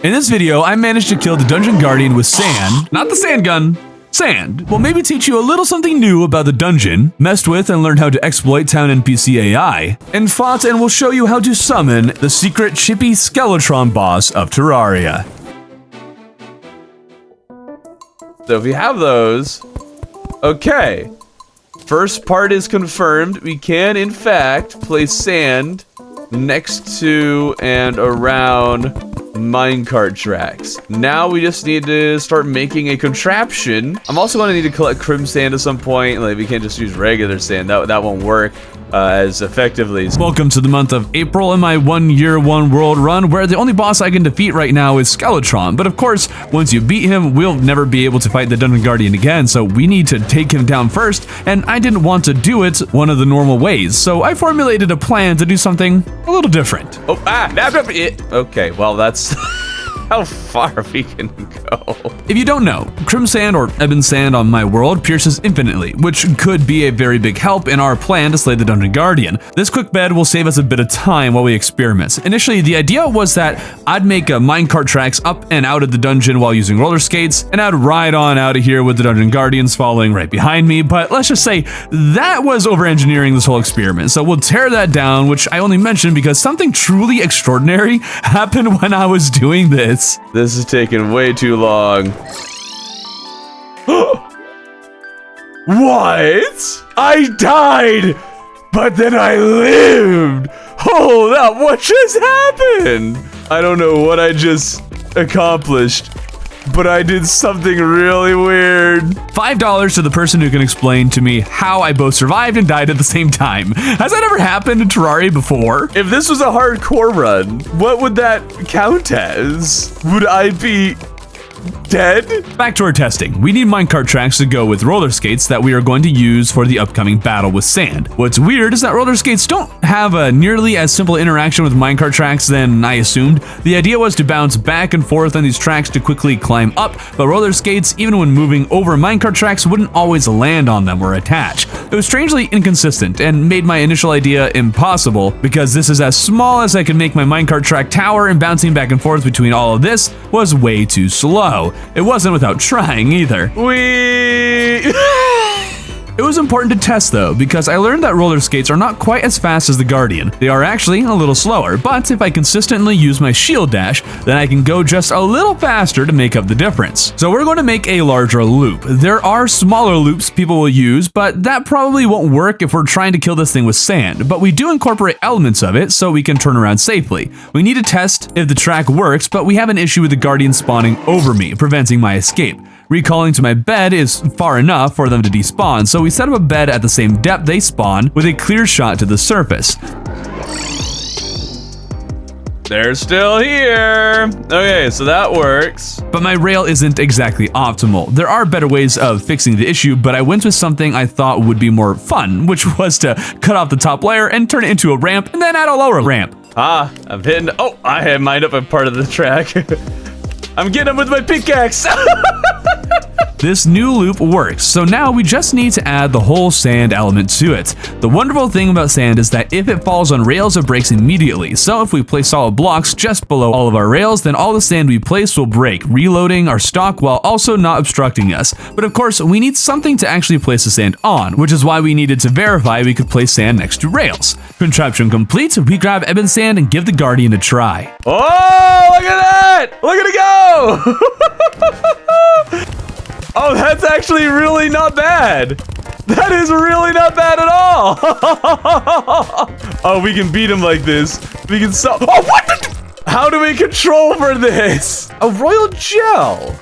In this video, I managed to kill the Dungeon Guardian with sand, not the sand gun, sand. We'll maybe teach you a little something new about the dungeon, messed with and learned how to exploit town NPC AI, and fought and we'll show you how to summon the secret Chippy Skeletron boss of Terraria. So if we have those, okay. First part is confirmed. We can, in fact, place sand next to and around minecart tracks. Now we just need to start making a contraption. I'm also going to need to collect crimson sand at some point. Like, we can't just use regular sand. That won't work as effectively. Welcome to the month of April in my 1 year, 1 world run, where the only boss I can defeat right now is Skeletron. But of course, once you beat him, we'll never be able to fight the Dungeon Guardian again, so we need to take him down first, and I didn't want to do it one of the normal ways, so I formulated a plan to do something a little different. Oh, okay, well, that's how far we can go. If you don't know, crimson sand or ebon sand on my world pierces infinitely, which could be a very big help in our plan to slay the Dungeon Guardian. This quick bed will save us a bit of time while we experiment. Initially, the idea was that I'd make minecart tracks up and out of the dungeon while using roller skates, and I'd ride on out of here with the Dungeon Guardians following right behind me, but let's just say that was over-engineering this whole experiment, so we'll tear that down, which I only mentioned because something truly extraordinary happened when I was doing this. This is taking way too long. What? I died, but then I lived. Hold up, what just happened? I don't know what I just accomplished, but I did something really weird. $5 to the person who can explain to me how I both survived and died at the same time. Has that ever happened in Terraria before? If this was a hardcore run, what would that count as? Would I be dead? Back to our testing. We need minecart tracks to go with roller skates that we are going to use for the upcoming battle with sand. What's weird is that roller skates don't have a nearly as simple interaction with minecart tracks than I assumed. The idea was to bounce back and forth on these tracks to quickly climb up, but roller skates, even when moving over minecart tracks, wouldn't always land on them or attach. It was strangely inconsistent and made my initial idea impossible because this is as small as I could make my minecart track tower, and bouncing back and forth between all of this was way too slow. It wasn't without trying either. It was important to test though, because I learned that roller skates are not quite as fast as the Guardian. They are actually a little slower, but if I consistently use my shield dash, then I can go just a little faster to make up the difference. So we're going to make a larger loop. There are smaller loops people will use, but that probably won't work if we're trying to kill this thing with sand, but we do incorporate elements of it so we can turn around safely. We need to test if the track works, but we have an issue with the Guardian spawning over me, preventing my escape. Recalling to my bed is far enough for them to despawn, so we set up a bed at the same depth they spawn with a clear shot to the surface. They're still here. Okay, so that works. But my rail isn't exactly optimal. There are better ways of fixing the issue, but I went with something I thought would be more fun, which was to cut off the top layer and turn it into a ramp and then add a lower ramp. I'm hitting, oh, I had mined up a part of the track. I'm getting him with my pickaxe. This new loop works, so now we just need to add the whole sand element to it. The wonderful thing about sand is that if it falls on rails, it breaks immediately. So if we place solid blocks just below all of our rails, then all the sand we place will break, reloading our stock while also not obstructing us. But of course, we need something to actually place the sand on, which is why we needed to verify we could place sand next to rails. Contraption complete, we grab ebon sand and give the Guardian a try. Oh, look at that! Look at it go! Oh, that's actually really not bad. That is really not bad at all. Oh, we can beat him like this. We can Oh, what the? How do we control for this? A royal gel.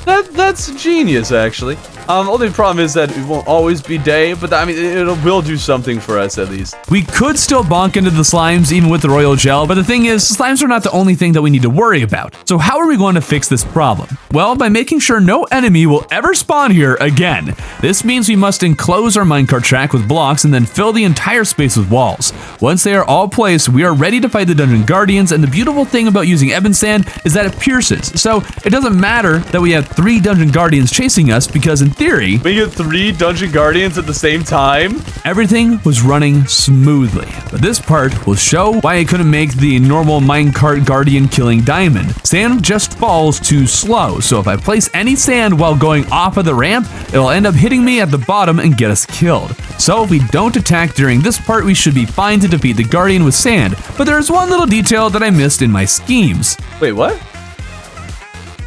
That's genius, actually. Only problem is that it won't always be day, but I mean, it will do something for us at least. We could still bonk into the slimes even with the royal gel, but the thing is, slimes are not the only thing that we need to worry about. So how are we going to fix this problem? Well, by making sure no enemy will ever spawn here again. This means we must enclose our minecart track with blocks and then fill the entire space with walls. Once they are all placed, we are ready to fight the Dungeon Guardians, and the beautiful thing about using ebon sand is that it pierces, so it doesn't matter that we have 3 dungeon guardians chasing us because in theory, we get 3 dungeon guardians at the same time? Everything was running smoothly, but this part will show why I couldn't make the normal minecart guardian killing diamond. Sand just falls too slow, so if I place any sand while going off of the ramp, it'll end up hitting me at the bottom and get us killed. So if we don't attack during this part, we should be fine to defeat the guardian with sand, but there's one little detail that I missed in my schemes. Wait, what?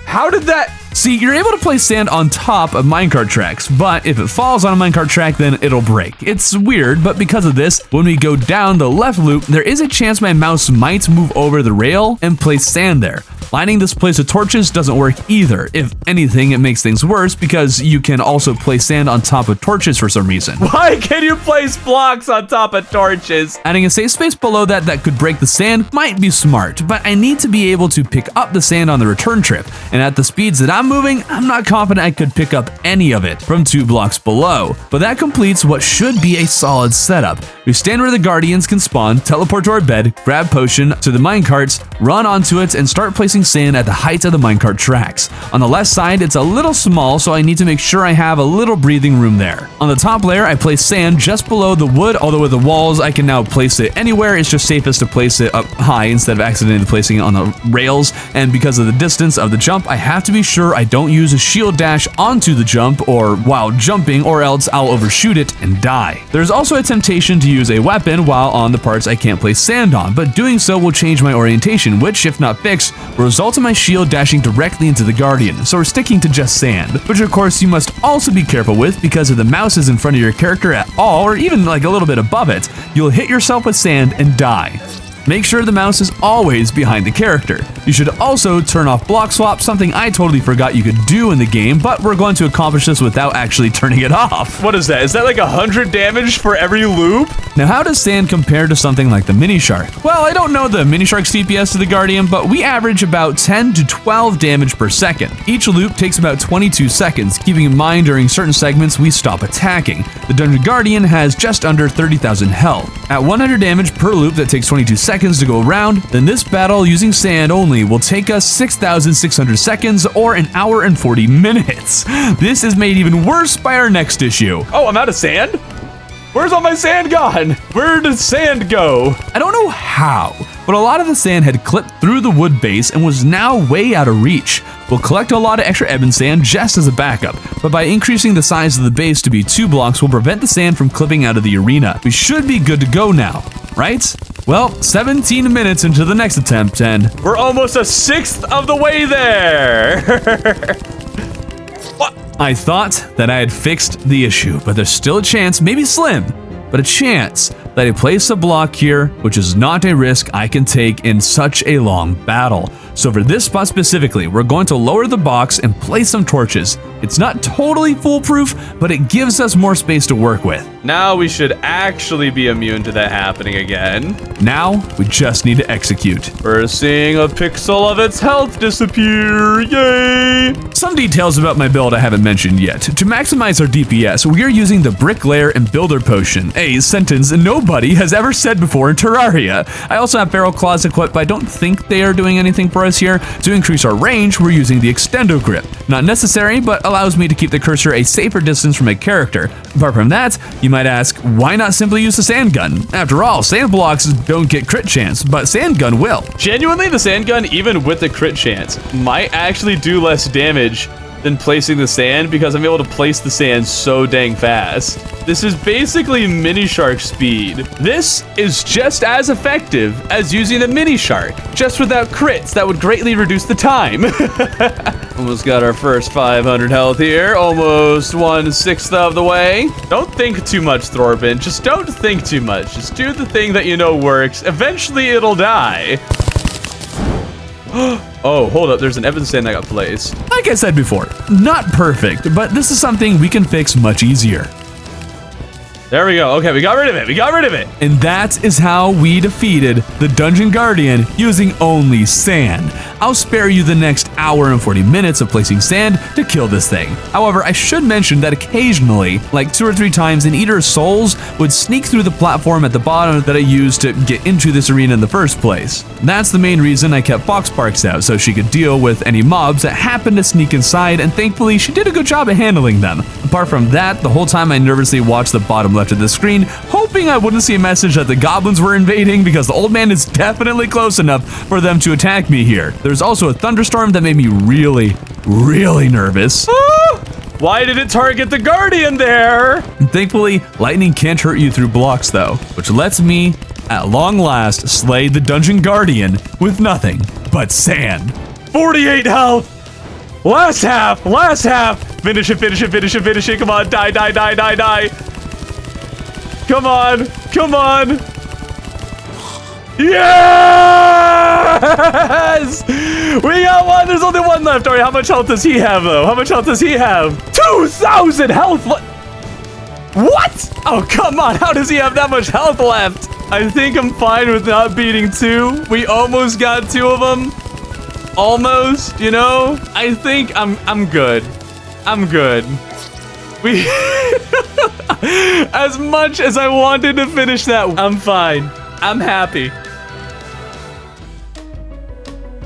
How did that? See, you're able to place sand on top of minecart tracks, but if it falls on a minecart track, then it'll break. It's weird, but because of this, when we go down the left loop, there is a chance my mouse might move over the rail and place sand there. Lining this place with torches doesn't work either. If anything, it makes things worse because you can also place sand on top of torches for some reason. Why can you place blocks on top of torches? Adding a safe space below that could break the sand might be smart, but I need to be able to pick up the sand on the return trip, and at the speeds that I'm moving, I'm not confident I could pick up any of it from 2 blocks below. But that completes what should be a solid setup. We stand where the guardians can spawn, teleport to our bed, grab potion to the minecarts, run onto it, and start placing sand at the height of the minecart tracks. On the left side, it's a little small, so I need to make sure I have a little breathing room there. On the top layer, I place sand just below the wood, although with the walls, I can now place it anywhere. It's just safest to place it up high instead of accidentally placing it on the rails, and because of the distance of the jump, I have to be sure I don't use a shield dash onto the jump or while jumping, or else I'll overshoot it and die. There's also a temptation to use a weapon while on the parts I can't place sand on, but doing so will change my orientation, which, if not fixed, will result in my shield dashing directly into the guardian, so we're sticking to just sand, which of course you must also be careful with because if the mouse is in front of your character at all, or even like a little bit above it, you'll hit yourself with sand and die. Make sure the mouse is always behind the character. You should also turn off block swap, something I totally forgot you could do in the game, but we're going to accomplish this without actually turning it off. What is that? Is that like 100 damage for every loop? Now, how does sand compare to something like the mini shark? Well, I don't know the mini shark's DPS to the guardian, but we average about 10 to 12 damage per second. Each loop takes about 22 seconds, keeping in mind during certain segments we stop attacking. The dungeon guardian has just under 30,000 health. At 100 damage per loop that takes 22 seconds to go around, then this battle using sand only will take us 6,600 seconds or an hour and 40 minutes. This is made even worse by our next issue. Oh, I'm out of sand? Where's all my sand gone? Where did sand go? I don't know how, but a lot of the sand had clipped through the wood base and was now way out of reach. We'll collect a lot of extra ebon sand just as a backup, but by increasing the size of the base to be 2 blocks will prevent the sand from clipping out of the arena. We should be good to go now, right? Well, 17 minutes into the next attempt and we're almost 1/6 of the way there. What? I thought that I had fixed the issue, but there's still a chance, maybe slim, but a chance that I place a block here, which is not a risk I can take in such a long battle. So for this spot specifically, we're going to lower the box and place some torches. It's not totally foolproof, but it gives us more space to work with. Now we should actually be immune to that happening again. Now, we just need to execute. We're seeing a pixel of its health disappear, yay! Some details about my build I haven't mentioned yet. To maximize our DPS, we are using the Bricklayer and Builder Potion, a sentence nobody has ever said before in Terraria. I also have Barrel Claws equipped, but I don't think they are doing anything for us here. To increase our range, we're using the Extendo Grip. Not necessary, but allows me to keep the cursor a safer distance from my character. Apart from that, you might ask, why not simply use the sand gun? After all, sand blocks don't get crit chance, but sand gun will. Genuinely, the sand gun, even with the crit chance, might actually do less damage than placing the sand because I'm able to place the sand so dang fast. This is basically mini shark speed. This is just as effective as using the mini shark, just without crits. That would greatly reduce the time. Almost got our first 500 health here, almost 1/6 of the way. Don't think too much, Thorben. Just don't think too much. Just do the thing that you know works. Eventually it'll die. Oh, hold up, there's an ebon sand that got placed. Like I said before, not perfect, but this is something we can fix much easier. There we go. Okay, we got rid of it. We got rid of it. And that is how we defeated the Dungeon Guardian using only sand. I'll spare you the next hour and 40 minutes of placing sand to kill this thing. However, I should mention that occasionally, like 2 or 3 times, an Eater's souls would sneak through the platform at the bottom that I used to get into this arena in the first place. That's the main reason I kept Fox Sparks out, so she could deal with any mobs that happened to sneak inside, and thankfully she did a good job at handling them. Apart from that, the whole time I nervously watched the bottom left of the screen, hoping I wouldn't see a message that the goblins were invading, because the old man is definitely close enough for them to attack me here. There's also a thunderstorm that made me really, really nervous. Why did it target the Guardian there? Thankfully, lightning can't hurt you through blocks though, which lets me, at long last, slay the Dungeon Guardian with nothing but sand. 48 health. Last half. Last half. Finish it, finish it, finish it, finish it. Come on, die, die, die, die, die. Come on, come on. Yes! We got one. There's only one left. All right, how much health does he have, though? How much health does he have? 2,000 health. What? Oh, come on. How does he have that much health left? I think I'm fine with not beating 2. We almost got 2 of them. Almost, you know? I think I'm good. I'm good. We as much as I wanted to finish that, I'm fine. I'm happy.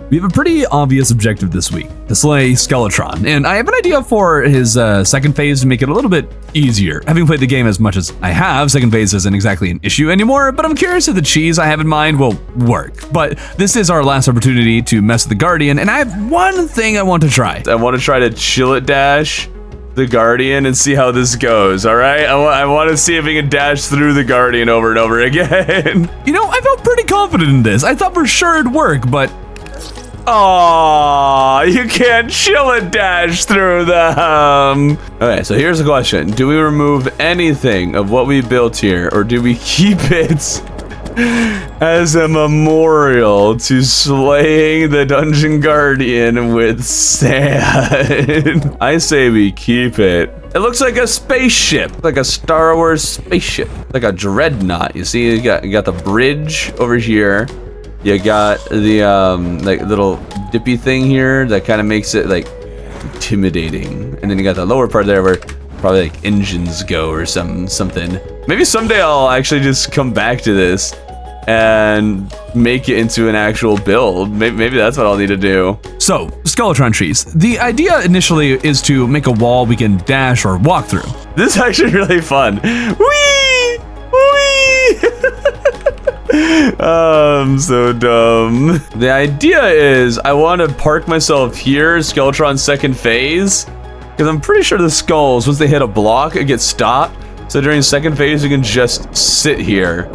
We have a pretty obvious objective this week, to slay Skeletron, and I have an idea for his second phase to make it a little bit easier. Having played the game as much as I have, second phase isn't exactly an issue anymore, but I'm curious if the cheese I have in mind will work. But this is our last opportunity to mess with the Guardian, and I have one thing I want to try. I want to try to chill it dash the Guardian and see how this goes, all right? I want to see if we can dash through the Guardian over and over again. You know, I felt pretty confident in this. I thought for sure it'd work, but oh, you can't chill it dash through them. Okay, so here's the question. Do we remove anything of what we built here, or do we keep it as a memorial to slaying the Dungeon Guardian with sand? I say we keep it. It looks like a spaceship, like a Star Wars spaceship, like a dreadnought. You see, you got the bridge over here. You got the like little dippy thing here that kind of makes it like intimidating, and then you got the lower part there where probably like engines go or something. Maybe someday I'll actually just come back to this and make it into an actual build. Maybe that's what I'll need to do. So, Skeletron trees. The idea initially is to make a wall we can dash or walk through. This is actually really fun. Whee! Whee! Oh, I'm so dumb. The idea is I want to park myself here, Skeletron's second phase, because I'm pretty sure the skulls, once they hit a block, it gets stopped. So during second phase, you can just sit here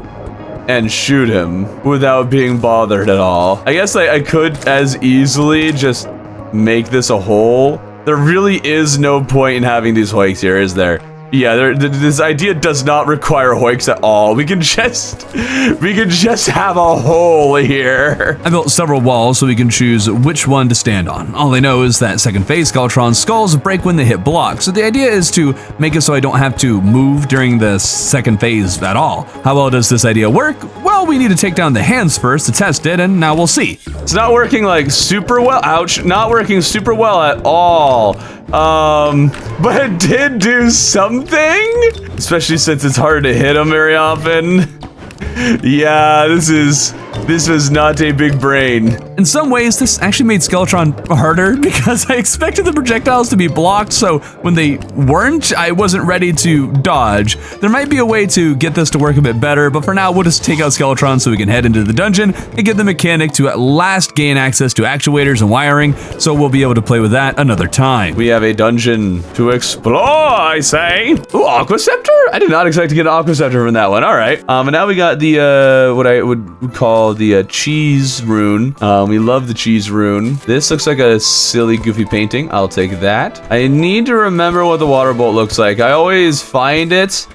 and shoot him without being bothered at all. I guess I could as easily just make this a hole. There really is no point in having these hoiks here, is there? Yeah, this idea does not require hoiks at all. We can just have a hole here. I built several walls so we can choose which one to stand on. All I know is that second phase Skeletron's skulls break when they hit blocks, so the idea is to make it so I don't have to move during the second phase at all. How well does this idea work? Well, we need to take down the hands first to test it, and now we'll see. It's not working like super well. Ouch, not working super well at all. But it did do something, especially since it's hard to hit them very often. Yeah, this was not a big brain. In some ways, this actually made Skeletron harder because I expected the projectiles to be blocked, so when they weren't, I wasn't ready to dodge. There might be a way to get this to work a bit better, but for now, we'll just take out Skeletron so we can head into the dungeon and get the mechanic to at last gain access to actuators and wiring, so we'll be able to play with that another time. We have a dungeon to explore, I say. Ooh, Aqua Scepter? I did not expect to get an Aqua Scepter from that one. All right. And now we got the, what I would call the cheese rune. We love the cheese rune. This looks like a silly, goofy painting. I'll take that. I need to remember what the water bolt looks like. I always find it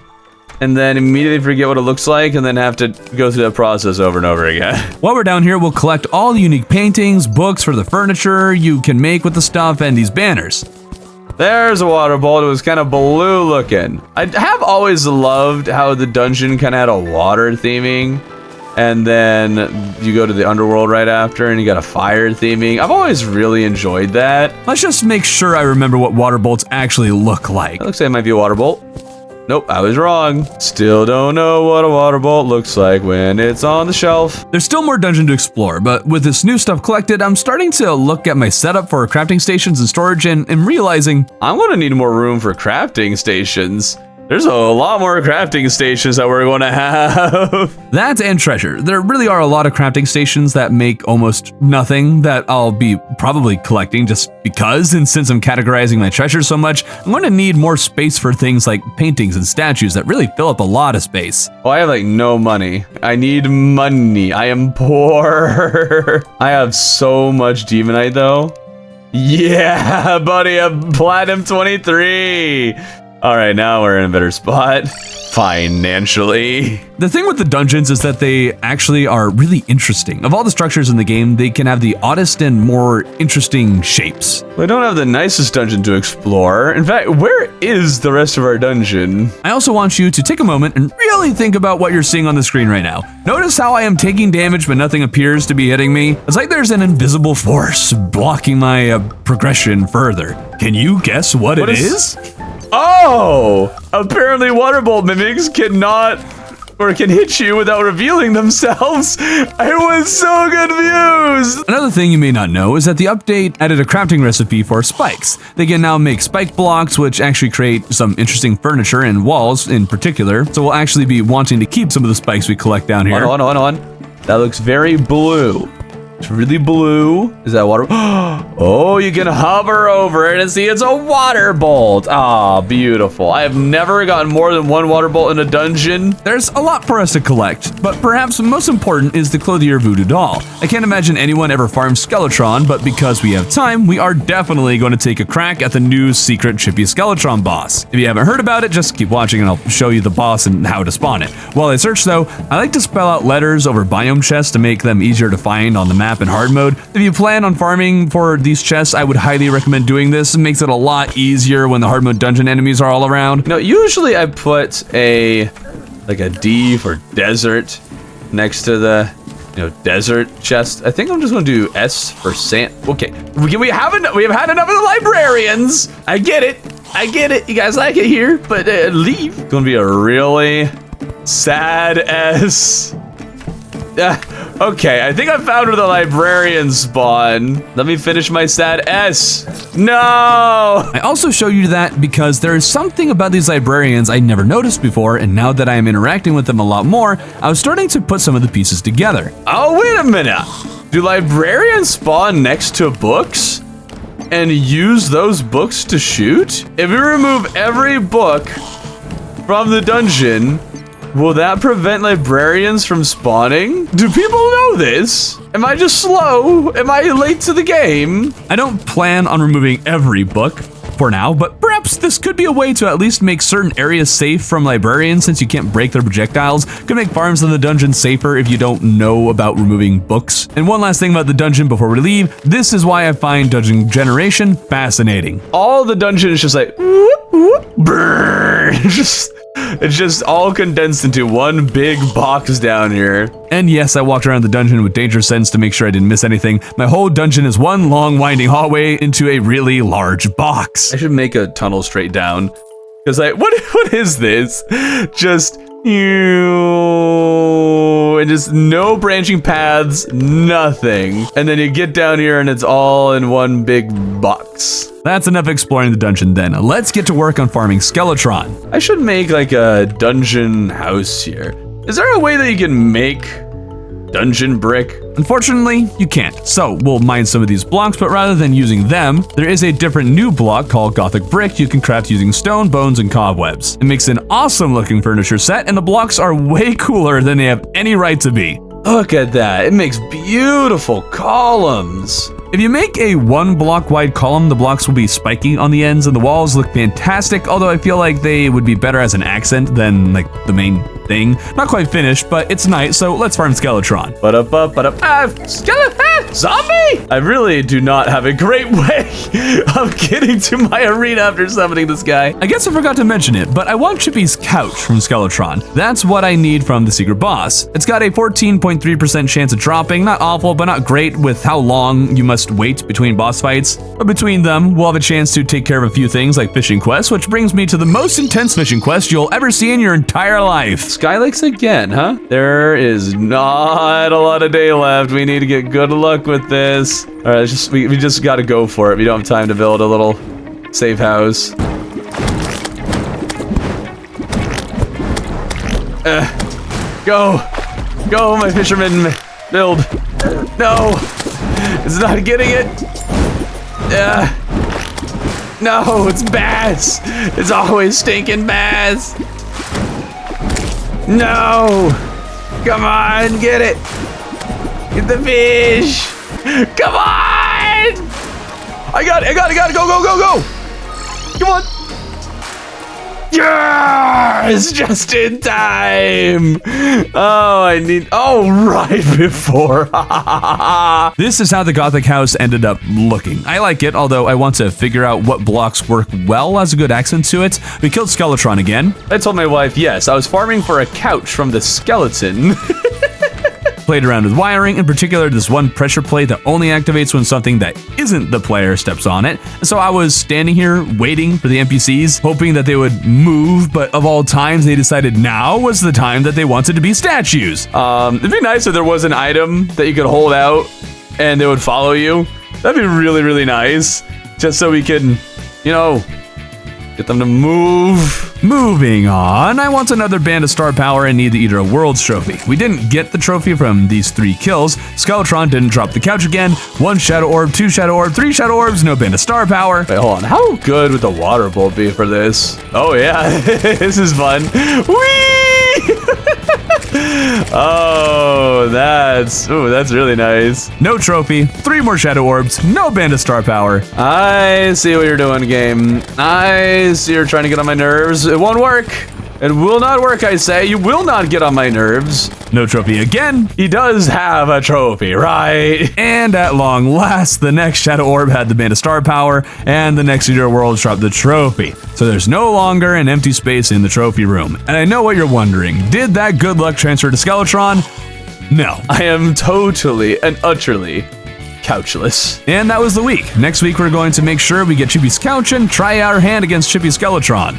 and then immediately forget what it looks like and then have to go through that process over and over again. While we're down here, we'll collect all the unique paintings, books for the furniture you can make with the stuff, and these banners. There's a water bolt. It was kind of blue looking. I have always loved how the dungeon kind of had a water theming. And then you go to the underworld right after and you got a fire theming. I've always really enjoyed that. Let's just make sure I remember what water bolts actually look like. It looks like it might be a water bolt. Nope, I was wrong. Still don't know what a water bolt looks like when it's on the shelf. There's still more dungeon to explore, but with this new stuff collected, I'm starting to look at my setup for crafting stations and storage and realizing I'm gonna need more room for crafting stations. There's a lot more crafting stations that we're going to have. That and treasure. There really are a lot of crafting stations that make almost nothing that I'll be probably collecting just because, and since I'm categorizing my treasure so much, I'm going to need more space for things like paintings and statues that really fill up a lot of space. Oh, I have like no money. I need money. I am poor. I have so much Demonite though. Yeah, buddy, I'm Platinum 23. All right, now we're in a better spot financially. The thing with the dungeons is that they actually are really interesting. Of all the structures in the game, they can have the oddest and more interesting shapes. We don't have the nicest dungeon to explore. In fact, where is the rest of our dungeon? I also want you to take a moment and really think about what you're seeing on the screen right now. Notice how I am taking damage, but nothing appears to be hitting me. It's like there's an invisible force blocking my progression further. Can you guess what it is? Oh! Apparently water bolt mimics cannot or can hit you without revealing themselves. I was so confused. Another thing you may not know is that the update added a crafting recipe for spikes. They can now make spike blocks, which actually create some interesting furniture and walls in particular. So we'll actually be wanting to keep some of the spikes we collect down here. Hold on. That looks very blue. It's really blue. Is that water? Oh, you can hover over it and see it's a water bolt. Ah, beautiful. I have never gotten more than one water bolt in a dungeon. There's a lot for us to collect, but perhaps most important is the Clothier Voodoo Doll. I can't imagine anyone ever farmed Skeletron, but because we have time, we are definitely going to take a crack at the new secret Chippy Skeletron boss. If you haven't heard about it, just keep watching and I'll show you the boss and how to spawn it. While I search though, I like to spell out letters over biome chests to make them easier to find on the map in hard mode. If you plan on farming for these chests, I would highly recommend doing this. It makes it a lot easier when the hard mode dungeon enemies are all around. Now, usually I put a D for desert next to the desert chest. I think I'm just gonna do S for sand. Okay, we have had enough of the librarians. I get it. You guys like it here, but leave. It's gonna be a really sad S. Okay, I think I found where the librarians spawn. Let me finish my sad S. No! I also show you that because there is something about these librarians I never noticed before, and now that I am interacting with them a lot more, I was starting to put some of the pieces together. Oh, wait a minute. Do librarians spawn next to books and use those books to shoot? If we remove every book from the dungeon, will that prevent librarians from spawning? Do people know this? Am I just slow? Am I late to the game? I don't plan on removing every book for now, but perhaps this could be a way to at least make certain areas safe from librarians since you can't break their projectiles. Could make farms in the dungeon safer if you don't know about removing books. And one last thing about the dungeon before we leave, this is why I find dungeon generation fascinating. All the dungeon is just like, whoop, whoop, brrr. It's just all condensed into one big box down here. And yes, I walked around the dungeon with danger sense to make sure I didn't miss anything. My whole dungeon is one long winding hallway into a really large box. I should make a tunnel straight down. Because what is this? Just and just no branching paths, nothing. And then you get down here and it's all in one big box. That's enough exploring the dungeon then. Let's get to work on farming Skeletron. I should make like a dungeon house here. Is there a way that you can make dungeon brick? Unfortunately, you can't. So we'll mine some of these blocks, but rather than using them, there is a different new block called Gothic Brick you can craft using stone, bones, and cobwebs. It makes an awesome looking furniture set, and the blocks are way cooler than they have any right to be. Look at that, it makes beautiful columns. If you make a 1 block wide column, the blocks will be spiky on the ends and the walls look fantastic, although I feel like they would be better as an accent than like the main thing. Not quite finished, but it's nice, so let's farm Skeletron. Skeleton! Zombie! I really do not have a great way of getting to my arena after summoning this guy. I guess I forgot to mention it, but I want Chippy's couch from Skeletron. That's what I need from the secret boss. It's got a 14.3% chance of dropping, not awful, but not great with how long you must wait between boss fights. But between them, we'll have a chance to take care of a few things like fishing quests, which brings me to the most intense fishing quest you'll ever see in your entire life. Skylakes again, huh? There is not a lot of day left. We need to get good luck with this. All right, we just got to go for it. We don't have time to build a little safe house. Go, my fisherman. Build. No, it's not getting it. No, it's bass. It's always stinking bass. No, come on, get it. Get the fish. Come on. I got it. Go. Come on. Yes, just in time. Right before. This is how the Gothic house ended up looking. I like it, although I want to figure out what blocks work well as a good accent to it. We killed Skeletron again. I told my wife, yes, I was farming for a couch from the skeleton. Played around with wiring, in particular this one pressure plate that only activates when something that isn't the player steps on it. So I was standing here waiting for the NPCs, hoping that they would move, but of all times they decided now was the time that they wanted to be statues. It'd be nice if there was an item that you could hold out and they would follow you. That'd be really, really nice. Just so we can, get them to move. Moving on, I want another band of star power and need the Eater of Worlds trophy. We didn't get the trophy from these 3 kills. Skeletron didn't drop the couch again. 1 shadow orb, 2 shadow orb, 3 shadow orbs, no band of star power. Wait, hold on. How good would the water bolt be for this? Oh yeah, this is fun. Whee! That's really nice. No trophy, 3 more shadow orbs, no band of star power. I see what you're doing, game. I see you're trying to get on my nerves. It won't work. It will not work, I say. You will not get on my nerves. No trophy again. He does have a trophy, right? And at long last, the next shadow orb had the band of star power, and the next Eater of Worlds dropped the trophy. So there's no longer an empty space in the trophy room. And I know what you're wondering. Did that good luck transfer to Skeletron? No. I am totally and utterly couchless. And that was the week. Next week, we're going to make sure we get Chippy's couch and try our hand against Chippy Skeletron.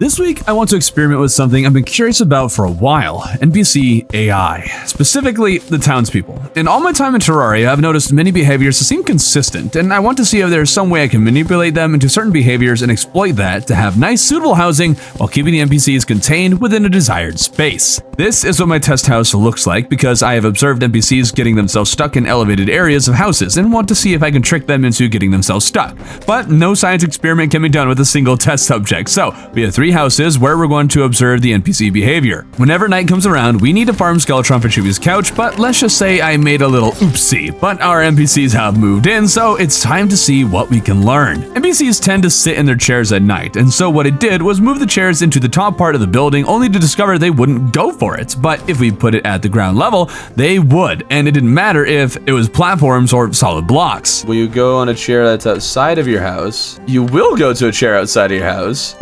This week, I want to experiment with something I've been curious about for a while, NPC AI, specifically the townspeople. In all my time in Terraria, I've noticed many behaviors that seem consistent, and I want to see if there's some way I can manipulate them into certain behaviors and exploit that to have nice, suitable housing while keeping the NPCs contained within a desired space. This is what my test house looks like because I have observed NPCs getting themselves stuck in elevated areas of houses and want to see if I can trick them into getting themselves stuck. But no science experiment can be done with a single test subject, so we have 3 houses where we're going to observe the NPC behavior. Whenever night comes around, we need to farm Skeletron for Chippy's couch, but let's just say I made a little oopsie. But our NPCs have moved in, so it's time to see what we can learn. NPCs tend to sit in their chairs at night, and so what it did was move the chairs into the top part of the building only to discover they wouldn't go for it. But if we put it at the ground level, they would, and it didn't matter if it was platforms or solid blocks. Will you go on a chair that's outside of your house? You will go to a chair outside of your house,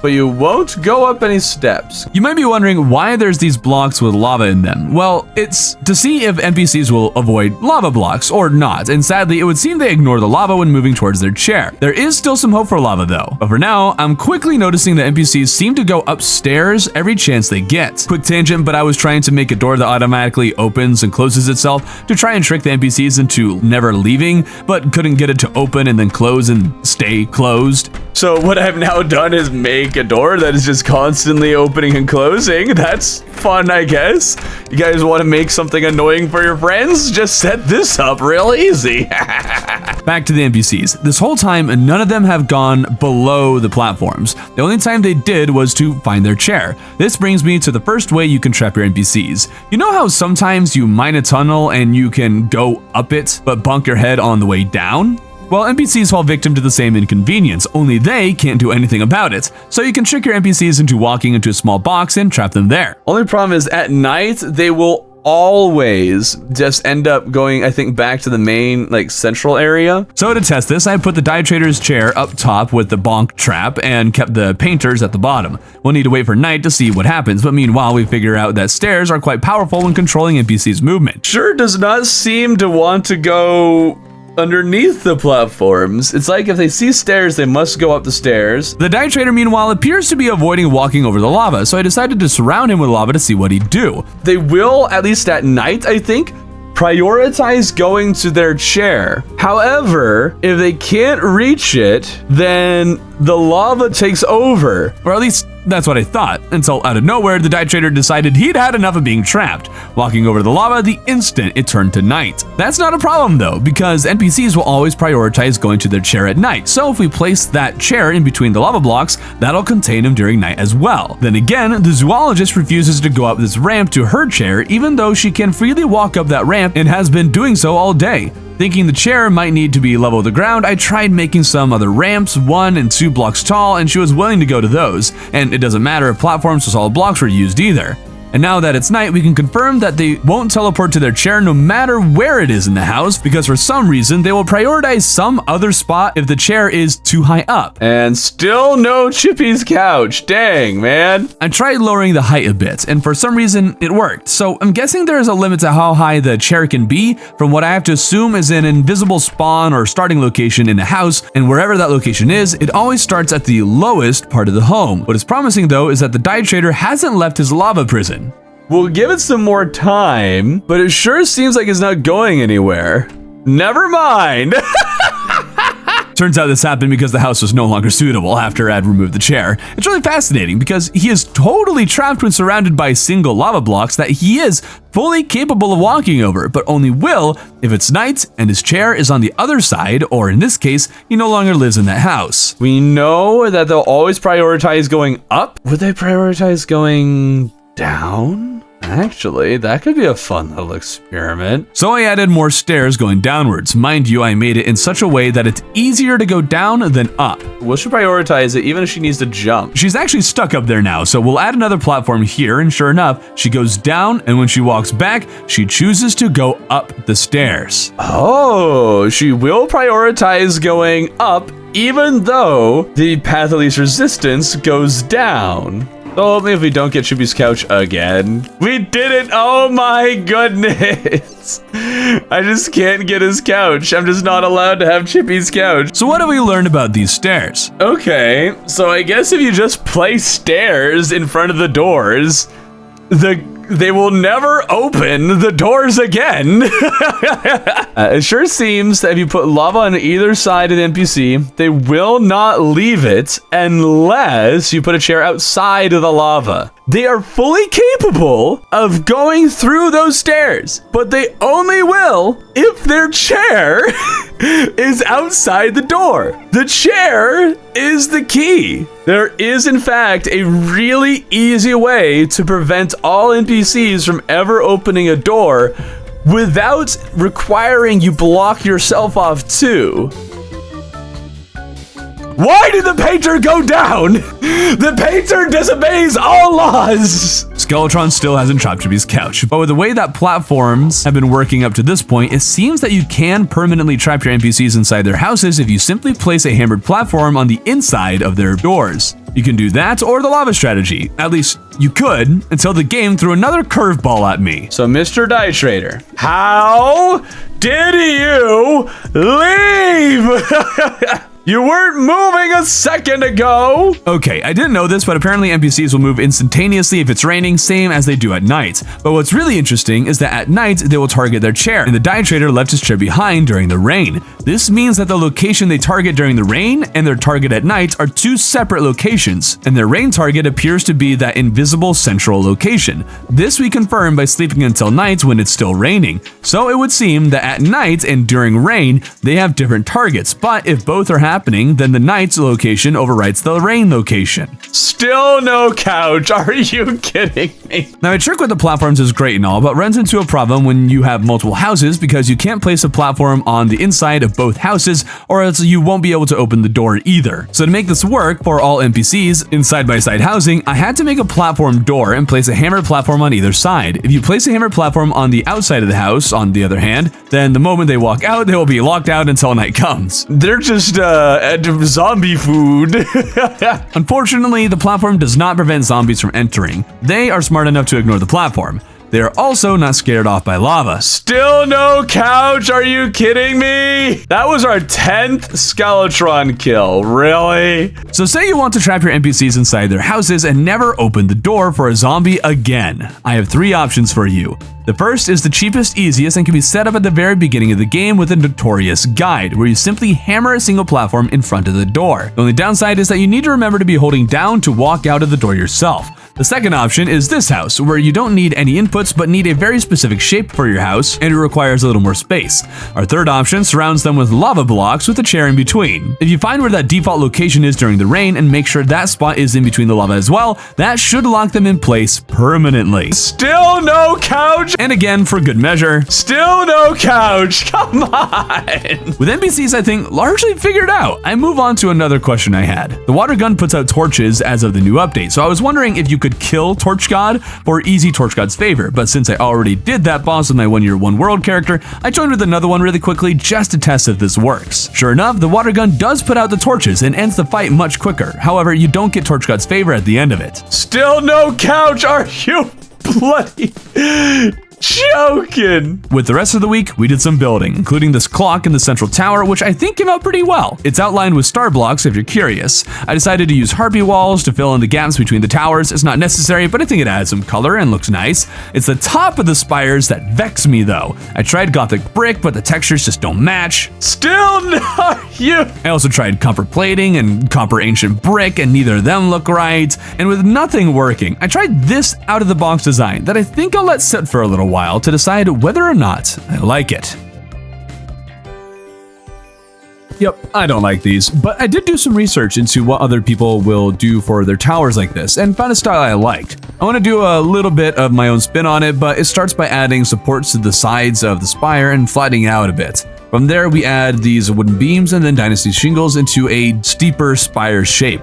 but you won't go up any steps. You might be wondering why there's these blocks with lava in them. Well, it's to see if NPCs will avoid lava blocks or not, and sadly, it would seem they ignore the lava when moving towards their chair. There is still some hope for lava though, but for now, I'm quickly noticing that NPCs seem to go upstairs every chance they get. Quick tangent, but I was trying to make a door that automatically opens and closes itself to try and trick the NPCs into never leaving, but couldn't get it to open and then close and stay closed. So what I've now done is make a door that is just constantly opening and closing. That's fun, I guess. You guys want to make something annoying for your friends? Just set this up real easy. Back to the NPCs. This whole time, none of them have gone below the platforms. The only time they did was to find their chair. This brings me to the first way you can trap your NPCs. You know how sometimes you mine a tunnel and you can go up it, but bunk your head on the way down? Well, NPCs fall victim to the same inconvenience, only they can't do anything about it. So you can trick your NPCs into walking into a small box and trap them there. Only problem is at night, they will always just end up going, I think, back to the main, like, central area. So to test this, I put the die trader's chair up top with the bonk trap and kept the painters at the bottom. We'll need to wait for night to see what happens, but meanwhile, we figure out that stairs are quite powerful when controlling NPC's movement. Sure does not seem to want to go underneath the platforms. It's like if they see stairs, they must go up the stairs. The die trader, meanwhile, appears to be avoiding walking over the lava, so I decided to surround him with lava to see what he'd do. They will, at least at night, I think, prioritize going to their chair. However, if they can't reach it, then the lava takes over. Or at least that's what I thought, until out of nowhere, the die trader decided he'd had enough of being trapped, walking over the lava the instant it turned to night. That's not a problem though, because NPCs will always prioritize going to their chair at night, so if we place that chair in between the lava blocks, that'll contain him during night as well. Then again, the zoologist refuses to go up this ramp to her chair, even though she can freely walk up that ramp and has been doing so all day. Thinking the chair might need to be level with the ground, I tried making some other ramps, 1 and 2 blocks tall, and she was willing to go to those, and it doesn't matter if platforms or solid blocks were used either. And now that it's night, we can confirm that they won't teleport to their chair no matter where it is in the house, because for some reason, they will prioritize some other spot if the chair is too high up. And still no Chippy's couch. Dang, man. I tried lowering the height a bit, and for some reason, it worked. So I'm guessing there is a limit to how high the chair can be from what I have to assume is an invisible spawn or starting location in the house, and wherever that location is, it always starts at the lowest part of the home. What is promising though is that the die trader hasn't left his lava prison. We'll give it some more time, but it sure seems like it's not going anywhere. Never mind. Turns out this happened because the house was no longer suitable after I'd removed the chair. It's really fascinating because he is totally trapped when surrounded by single lava blocks that he is fully capable of walking over, but only will if it's night and his chair is on the other side, or in this case, he no longer lives in that house. We know that they'll always prioritize going up. Would they prioritize going down? Actually, that could be a fun little experiment. So I added more stairs going downwards. Mind you, I made it in such a way that it's easier to go down than up. We'll should prioritize it even if she needs to jump. She's actually stuck up there now, so we'll add another platform here, and sure enough, she goes down, and when she walks back, she chooses to go up the stairs. Oh, she will prioritize going up even though the path of least resistance goes down. So only if we don't get Chippy's couch again. We did it! Oh my goodness! I just can't get his couch. I'm just not allowed to have Chippy's couch. So what have we learned about these stairs? Okay, so I guess if you just place stairs in front of the doors, they will never open the doors again. It sure seems that if you put lava on either side of the NPC, they will not leave it unless you put a chair outside of the lava. They are fully capable of going through those stairs, but they only will if their chair is outside the door. The chair is the key. There is, in fact, a really easy way to prevent all NPCs from ever opening a door without requiring you block yourself off too. Why did the painter go down? The painter disobeys all laws! Skeletron still hasn't chopped Chippy's couch, but with the way that platforms have been working up to this point, it seems that you can permanently trap your NPCs inside their houses if you simply place a hammered platform on the inside of their doors. You can do that or the lava strategy. At least you could, until the game threw another curveball at me. So Mr. Die Trader, how did you leave? You weren't moving a second ago! Okay, I didn't know this, but apparently NPCs will move instantaneously if it's raining, same as they do at night. But what's really interesting is that at night, they will target their chair, and the die trader left his chair behind during the rain. This means that the location they target during the rain and their target at night are two separate locations, and their rain target appears to be that invisible central location. This we confirm by sleeping until night when it's still raining. So it would seem that at night and during rain, they have different targets, but if both are happening, then the night location overwrites the rain location. Still no couch. Are you kidding me? Now, a trick with the platforms is great and all, but runs into a problem when you have multiple houses because you can't place a platform on the inside of both houses or else you won't be able to open the door either. So to make this work for all NPCs in side-by-side housing, I had to make a platform door and place a hammer platform on either side. If you place a hammer platform on the outside of the house, on the other hand, then the moment they walk out, they will be locked out until night comes. They're just zombie food. Unfortunately, the platform does not prevent zombies from entering. They are smart enough to ignore the platform. They are also not scared off by lava. Still no couch? Are you kidding me? That was our 10th Skeletron kill. Really? So say you want to trap your NPCs inside their houses and never open the door for a zombie again. I have 3 options for you. The first is the cheapest, easiest, and can be set up at the very beginning of the game with a notorious guide, where you simply hammer a single platform in front of the door. The only downside is that you need to remember to be holding down to walk out of the door yourself. The second option is this house, where you don't need any inputs but need a very specific shape for your house, and it requires a little more space. Our third option surrounds them with lava blocks with a chair in between. If you find where that default location is during the rain and make sure that spot is in between the lava as well, that should lock them in place permanently. Still no couch? And again, for good measure, still no couch. Come on. With NPCs, I think, largely figured out, I move on to another question I had. The water gun puts out torches as of the new update, so I was wondering if you could kill Torch God for easy Torch God's favor, but since I already did that boss with my 1-year 1-world character, I joined with another one really quickly just to test if this works. Sure enough, the water gun does put out the torches and ends the fight much quicker. However, you don't get Torch God's favor at the end of it. Still no couch? Are you bloody joking? With the rest of the week, we did some building, including this clock in the central tower, which I think came out pretty well. It's outlined with star blocks if you're curious. I decided to use harpy walls to fill in the gaps between the towers. It's not necessary, but I think it adds some color and looks nice. It's the top of the spires that vex me though. I tried Gothic brick, but the textures just don't match. Still not you. I also tried copper plating and copper ancient brick, and neither of them look right. And with nothing working, I tried this out of the box design that I think I'll let sit for a little while to decide whether or not I like it. Yep, I don't like these, but I did do some research into what other people will do for their towers like this and found a style I liked. I want to do a little bit of my own spin on it, but it starts by adding supports to the sides of the spire and flattening it out a bit. From there, we add these wooden beams and then dynasty shingles into a steeper spire shape.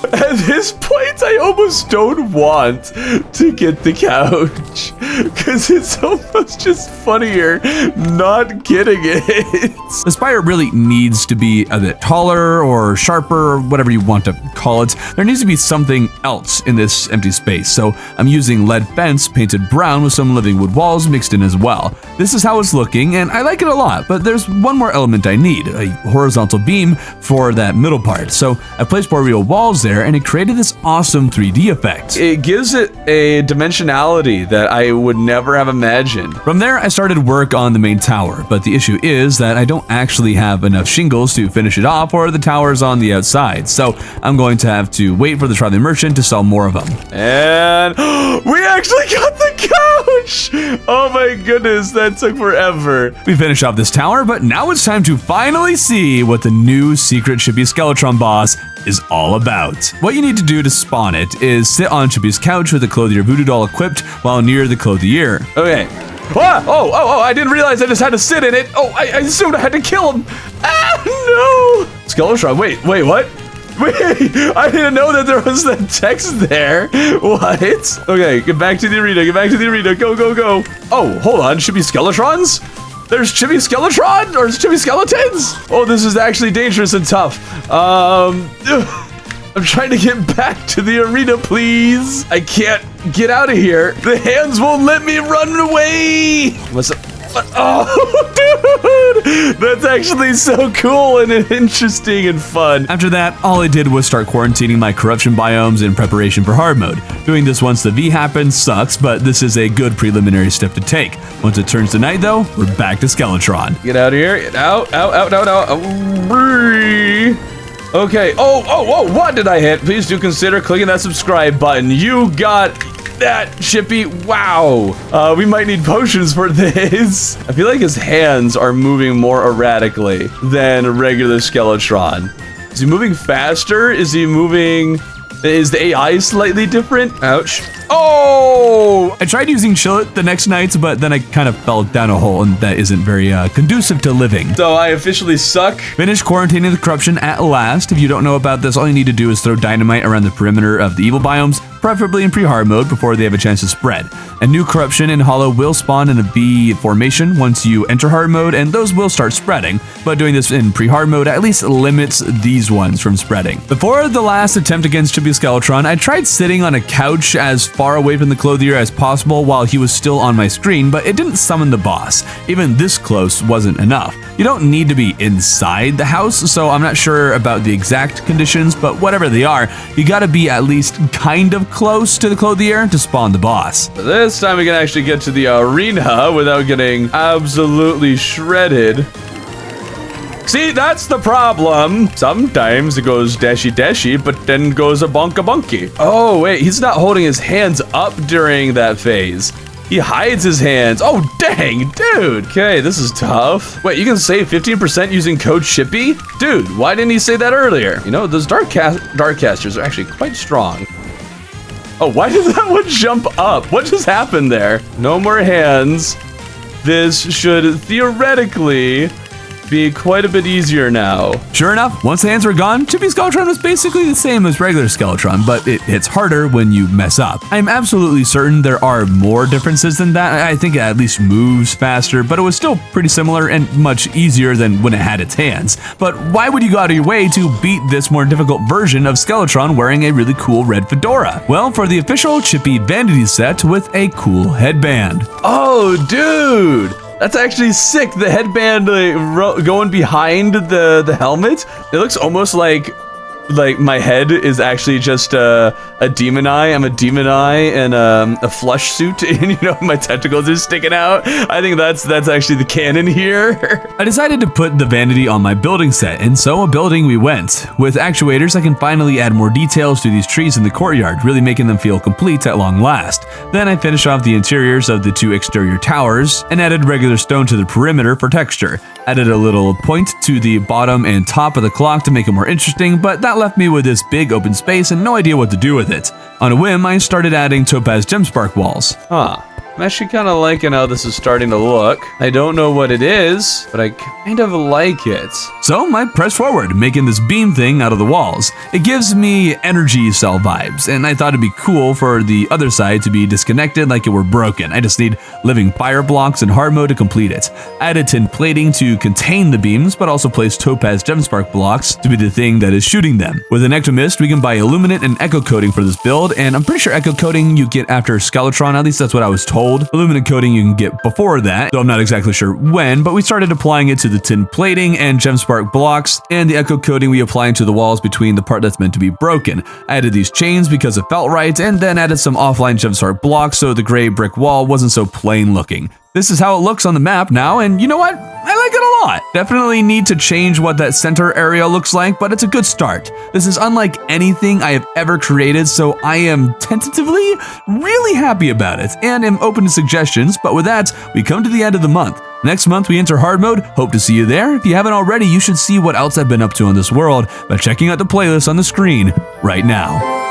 At this point, I almost don't want to get the couch because it's almost just funnier not getting it. The spire really needs to be a bit taller or sharper or whatever you want to call it. There needs to be something else in this empty space, so I'm using lead fence painted brown with some living wood walls mixed in as well. This is how it's looking, and I like it a lot, but there's one more element I need, a horizontal beam for that middle part. So I placed more real walls there, and it created this awesome 3D effect. It gives it a dimensionality that I would never have imagined. From there, I started work on the main tower, but the issue is that I don't actually have enough shingles to finish it off, or the tower's on the outside, so I'm going to have to wait for the traveling merchant to sell more of them. And we actually got the couch! Oh my goodness, that took forever. We finish off this tower, but now it's time to finally see what the new secret Chippy Skeletron boss is all about. What you need to do to spawn it is sit on Chippy's couch with the Clothier Voodoo doll equipped while near the Clothier. Okay. Ah! Oh, I didn't realize I just had to sit in it. Oh, I assumed I had to kill him. Ah, no! Skeletron, wait, what? Wait, I didn't know that there was that text there. What? Okay, get back to the arena, go. Oh, hold on, Chippy Skeletrons? There's Chippy Skeletron? Or Chippy Skeletons? Oh, this is actually dangerous and tough. I'm trying to get back to the arena, please. I can't get out of here. The hands won't let me run away. What's up? Oh, dude, that's actually so cool and interesting and fun. After that, all I did was start quarantining my corruption biomes in preparation for hard mode. Doing this once the V happens sucks, but this is a good preliminary step to take. Once it turns to night though, we're back to Skeletron. Get out of here, get out. Okay. Oh, what did I hit? Please do consider clicking that subscribe button. You got that, Chippy. Wow. We might need potions for this. I feel like his hands are moving more erratically than a regular Skeletron. Is he moving faster? Is the AI slightly different? Ouch. Oh! I tried using Chill It the next night, but then I kind of fell down a hole, and that isn't very conducive to living. So I officially suck. Finished quarantining the corruption at last. If you don't know about this, all you need to do is throw dynamite around the perimeter of the evil biomes, preferably in pre-hard mode before they have a chance to spread. A new corruption in Hollow will spawn in a V formation once you enter hard mode, and those will start spreading, but doing this in pre-hard mode at least limits these ones from spreading. Before the last attempt against Chippy Skeletron, I tried sitting on a couch as far away from the clothier as possible while he was still on my screen, but it didn't summon the boss. Even this close wasn't enough. You don't need to be inside the house, so I'm not sure about the exact conditions, but whatever they are, you gotta be at least kind of close to the clothier to spawn the boss. This time we can actually get to the arena without getting absolutely shredded. See, that's the problem. Sometimes it goes dashy, but then goes a bonka-bunky. Oh, wait, he's not holding his hands up during that phase. He hides his hands. Oh, dang, dude. Okay, this is tough. Wait, you can save 15% using code Chippy? Dude, why didn't he say that earlier? You know, those dark casters are actually quite strong. Oh, why did that one jump up? What just happened there? No more hands. This should theoretically be quite a bit easier now. Sure enough, once the hands were gone, Chippy Skeletron was basically the same as regular Skeletron, but it hits harder when you mess up. I'm absolutely certain there are more differences than that. I think it at least moves faster, but it was still pretty similar and much easier than when it had its hands. But why would you go out of your way to beat this more difficult version of Skeletron wearing a really cool red fedora? Well, for the official Chippy Vanity set with a cool headband. Oh, dude! That's actually sick. The headband going behind the helmet. It looks almost like my head is actually just a demon eye. I'm a demon eye and a flush suit, and you know my tentacles are sticking out. I think that's actually the canon here. I decided to put the vanity on my building set, and so a building we went. With actuators, I can finally add more details to these trees in the courtyard, really making them feel complete at long last. Then I finished off the interiors of the two exterior towers and added regular stone to the perimeter for texture. Added a little point to the bottom and top of the clock to make it more interesting, but that left me with this big open space and no idea what to do with it. On a whim, I started adding topaz gemspark walls. Huh. I'm actually kind of liking how this is starting to look. I don't know what it is, but I kind of like it. So I press forward, making this beam thing out of the walls. It gives me energy cell vibes, and I thought it'd be cool for the other side to be disconnected like it were broken. I just need living fire blocks in hard mode to complete it. I added tin plating to contain the beams, but also placed topaz gemspark blocks to be the thing that is shooting them. With an ectomist, we can buy illuminant and echo coating for this build, and I'm pretty sure echo coating you get after Skeletron, at least that's what I was told. Illuminant coating you can get before that, though I'm not exactly sure when, but we started applying it to the tin plating and gemspark blocks, and the echo coating we apply into the walls between the part that's meant to be broken. I added these chains because it felt right, and then added some offline gemspark blocks so the gray brick wall wasn't so plain looking. This is how it looks on the map now, and you know what? I like it a lot. Definitely need to change what that center area looks like, but it's a good start. This is unlike anything I have ever created, so I am tentatively really happy about it, and am open to suggestions, but with that, we come to the end of the month. Next month, we enter hard mode. Hope to see you there. If you haven't already, you should see what else I've been up to on this world by checking out the playlist on the screen right now.